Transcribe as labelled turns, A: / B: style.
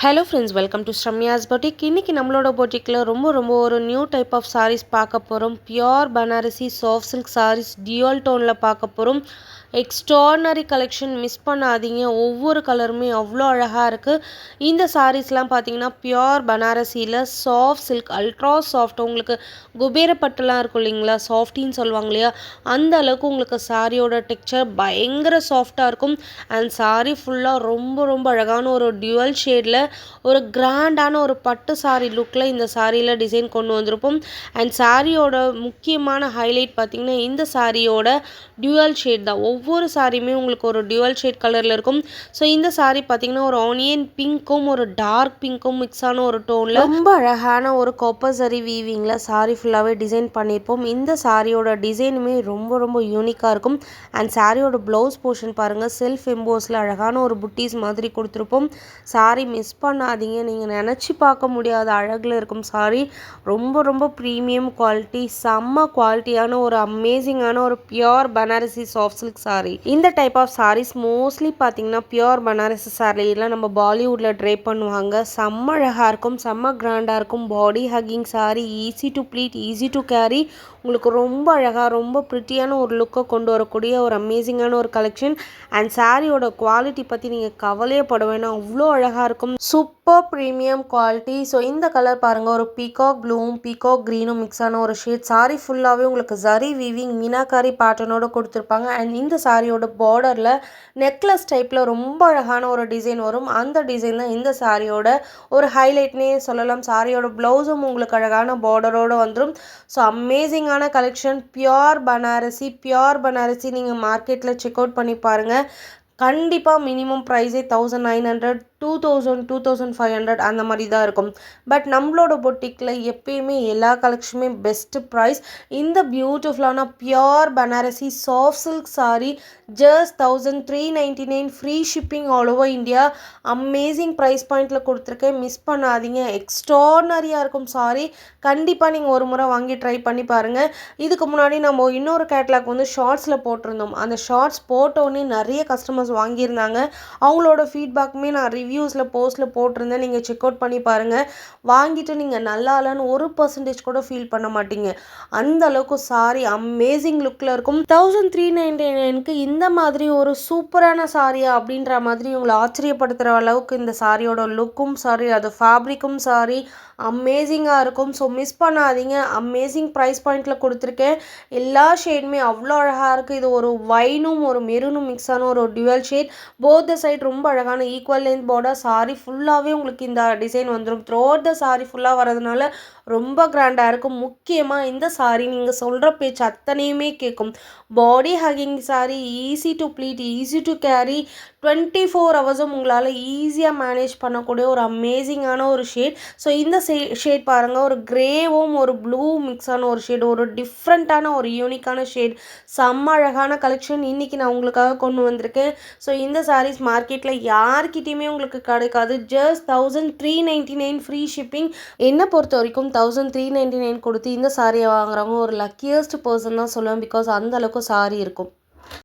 A: Hello friends, welcome to Sramya's boutique. இன்றைக்கி நம்மளோட பொட்டிக்கில் ரொம்ப ஒரு நியூ டைப் ஆஃப் sarees பார்க்க போகிறோம். Pure Banarasi soft silk sarees dual டோனில் பார்க்க போகிறோம். எக்ஸ்ட்ரானரி கலெக்ஷன், மிஸ் பண்ணாதீங்க. ஒவ்வொரு கலருமே அவ்வளோ அழகாக இருக்குது. இந்த சாரீஸ்லாம் பார்த்தீங்கன்னா பியோர் பனாரசியில் சாஃப்ட் சில்க், அல்ட்ரா சாஃப்ட். உங்களுக்கு குபேரப்பட்டுலாம் இருக்கும் இல்லைங்களா, சாஃப்டின்னு சொல்லுவாங்க இல்லையா, அந்த அளவுக்கு உங்களுக்கு சாரியோட டெக்ஸ்சர் பயங்கர சாஃப்டாக இருக்கும். அண்ட் சாரீ ஃபுல்லாக ரொம்ப அழகான ஒரு டியூவல் ஷேடில் ஒரு கிராண்டான ஒரு பட்டு சாரீ லுக்கில் இந்த சாரியில் டிசைன் கொண்டு வந்திருப்போம். அண்ட் சாரியோட முக்கியமான ஹைலைட் பார்த்திங்கன்னா இந்த சாரியோட டியூவல் ஷேட் தான். ஒவ்வொரு சாரியுமே உங்களுக்கு ஒரு டியூவல் ஷேட் கலரில் இருக்கும். ஸோ இந்த சாரீ பார்த்திங்கன்னா ஒரு ஆனியன் பிங்க்கும் ஒரு டார்க் பிங்க்கும் மிக்ஸான ஒரு டோனில் ரொம்ப அழகான ஒரு காப்பர் சரி வீவிங்கில் சாரீ ஃபுல்லாகவே டிசைன் பண்ணியிருப்போம். இந்த சாரியோட டிசைனுமே ரொம்ப யூனிக்காக இருக்கும். அண்ட் சாரியோட ப்ளவுஸ் போர்ஷன் பாருங்கள், செல்ஃப் எம்போஸில் அழகான ஒரு புட்டீஸ் மாதிரி கொடுத்துருப்போம். சாரீ மிஸ் பண்ணாதீங்க. நீங்கள் நினச்சி பார்க்க முடியாத அழகில் இருக்கும் சாரீ. ரொம்ப ப்ரீமியம் குவாலிட்டி, செம்ம குவாலிட்டியான ஒரு அமேசிங்கான ஒரு pure Banarasi soft silk sari. இந்த டைப் ஆஃப் சாரீஸ் மோஸ்ட்லி பார்த்தீங்கன்னா பியோர் பனாரசி சாரீலாம் நம்ம பாலிவுட்டில் ட்ரை பண்ணுவாங்க. செம்ம அழகாக இருக்கும், செம்ம கிராண்டாக இருக்கும். Body hugging saree, easy to pleat, easy to carry. உங்களுக்கு ரொம்ப அழகாக ரொம்ப ப்ரிட்டியான ஒரு லுக்கை கொண்டு வரக்கூடிய ஒரு அமேசிங்கான ஒரு கலெக்ஷன். அண்ட் சாரியோட குவாலிட்டி பற்றி நீங்கள் கவலையே பட வேணாம், அவ்வளோ அழகாக இருக்கும். Super premium quality. ஸோ இந்த கலர் பாருங்கள், ஒரு பீகாக் ப்ளூவும் பீகாக் க்ரீனும் மிக்ஸான ஒரு ஷேட். சாரீ ஃபுல்லாகவே உங்களுக்கு ஜரி வீவிங் மீனாக்காரி பேட்டர்னோடு கொடுத்துருப்பாங்க. அண்ட் இந்த சாரியோட பார்டரில் நெக்லஸ் டைப்பில் ரொம்ப அழகான ஒரு டிசைன் வரும். அந்த டிசைன் தான் இந்த சாரியோட ஒரு ஹைலைட்னே சொல்லலாம். சாரியோட ப்ளவுஸும் உங்களுக்கு அழகான பார்டரோடு வந்துடும். ஸோ அமேசிங்கான கலெக்ஷன். பியோர் பனாரசி நீங்கள் மார்க்கெட்டில் செக் அவுட் பண்ணி பாருங்கள். கண்டிப்பாக மினிமம் ப்ரைஸே 1900, 2000, 2500 அந்த மாதிரி தான் இருக்கும். பட் நம்மளோட பொட்டிக்கில் எப்பயுமே எல்லா கலெக்ஷனுமே பெஸ்ட்டு ப்ரைஸ். இந்த பியூட்டிஃபுல்லான pure Banarasi soft silk sari just 1399, free shipping all over India. Amazing price பாயிண்டில் கொடுத்துருக்கேன், மிஸ் பண்ணாதீங்க. எக்ஸ்ட்ரானரியாக இருக்கும் சாரீ. கண்டிப்பாக நீங்கள் ஒரு முறை வாங்கி ட்ரை பண்ணி பாருங்கள். இதுக்கு முன்னாடி நம்ம இன்னொரு கேட்லாக் வந்து ஷார்ட்ஸில் போட்டிருந்தோம். அந்த ஷார்ட்ஸ் போட்டோன்னே நிறைய கஸ்டமர்ஸ் வாங்கியிருந்தாங்க. அவங்களோட ஃபீட்பேக்குமே நான் ரிவ்யூஸில் போஸ்ட்டில் போட்டிருந்தேன். நீங்கள் செக் அவுட் பண்ணி பாருங்கள். வாங்கிட்டு நீங்கள் நல்லா இல்லைன்னு 1% கூட ஃபீல் பண்ண மாட்டீங்க. அந்த அளவுக்கு சாரி அமேசிங் லுக்கில் இருக்கும். 1399க்கு இந்த மாதிரி ஒரு சூப்பரான சாரியா அப்படின்ற மாதிரி உங்களை ஆச்சரியப்படுத்துகிற அளவுக்கு இந்த சாரியோட லுக்கும் சாரி, அது ஃபேப்ரிக்கும் சாரி அமேசிங்காக இருக்கும். ஸோ மிஸ் பண்ணாதீங்க. அமேசிங் ப்ரைஸ் பாயிண்டில் கொடுத்துருக்கேன். எல்லா ஷேடுமே அவ்வளோ அழகாக இருக்குது. இது ஒரு வைனும் ஒரு மெரூனும் மிக்ஸான ஒரு dual shade. Both the side ரொம்ப அழகான ஈக்குவல் லென்த் பார்டர். சாரி ஃபுல்லாகவே உங்களுக்கு இந்த டிசைன் வந்துடும். த்ரூ அவுட் த சாரி ஃபுல்லாக வரதுனால ரொம்ப கிராண்டாக இருக்கும். முக்கியமாக இந்த சாரி நீங்கள் சொல்கிற பேச்சு அத்தனையுமே கேட்கும். Body hugging saree, easy to pleat, easy to carry. 24 ஹவர்ஸும் உங்களால் ஈஸியாக மேனேஜ் பண்ணக்கூடிய ஒரு அமேசிங்கான ஒரு ஷேட். ஸோ இந்த ஷேட் பாருங்கள், ஒரு கிரேவும் ஒரு ப்ளூ மிக்ஸான ஒரு ஷேட், ஒரு டிஃப்ரெண்ட்டான ஒரு யூனிக்கான ஷேட். செம்ம அழகான கலெக்ஷன் இன்றைக்கி நான் உங்களுக்காக கொண்டு வந்திருக்கேன். ஸோ இந்த சாரீஸ் மார்க்கெட்டில் யார்கிட்டையுமே உங்களுக்கு கிடைக்காது. Just 1399 free shipping. என்னை பொறுத்த வரைக்கும் 1399 கொடுத்து இந்த சாரியை வாங்குறவங்க ஒரு லக்கியஸ்ட் பர்சன் தான் சொல்லுவேன். பிகாஸ் அந்த அளவுக்கு சாரி இருக்கும்.